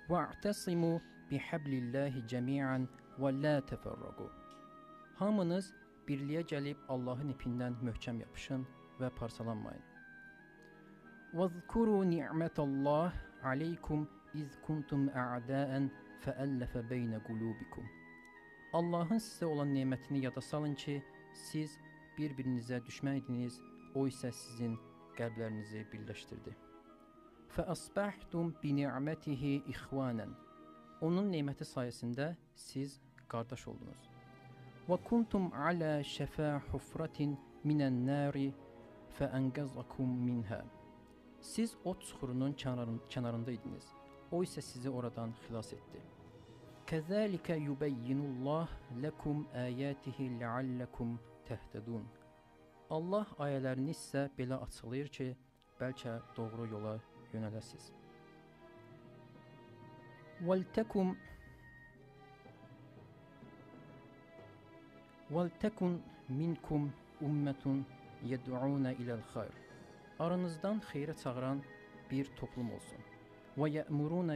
وَاَعْتَصِمُوا بِحَبْلِ اللّٰهِ جَمِيعًا وَلَا تَفَرَّقُوا. Hamınız birliğe gəlib Allahın ipindən möhkəm yapışın və parçalanmayın. وَاذْكُرُوا نِعْمَةَ اللّٰهِ عَلَيْكُمْ اِذْ كُنْتُمْ اَعْدَاءً فَأَلَّفَ بَيْنَ قُلُوبِكُمْ. Allahın sizə olan nemətini yada salın ki, siz bir-birinizə düşmən idiniz, o isə sizin qəlblərinizi birləşdirdi. فَأَصْبَحْتُمْ بِنِعْمَتِهِ إِخْوَانًا. Onun neməti sayəsində siz qardaş oldunuz. وَكُنْتُمْ عَلَى شَفَا حُفْرَةٍ مِنَ النَّارِ فَأَنْقَذَكُمْ مِنْهَا. Siz ot çuxurunun kənarında idiniz. O isə sizi oradan xilas etdi. كَذَٰلِكَ يُبَيِّنُ اللّٰهِ لَكُمْ آيَاتِهِ لَعَلَّكُمْ تَهْتَدُونَ. Allah ayələrini sizə belə açıqlayır ki, bəlkə doğru yola yönələsiniz. وَلْتَكُنْ مِنْكُمْ أُمَّةٌ يَدْعُونَ إِلَى الْخَيْرِ. Aranızdan xeyrə çağıran bir toplum olsun. وَيَأْمُرُونَ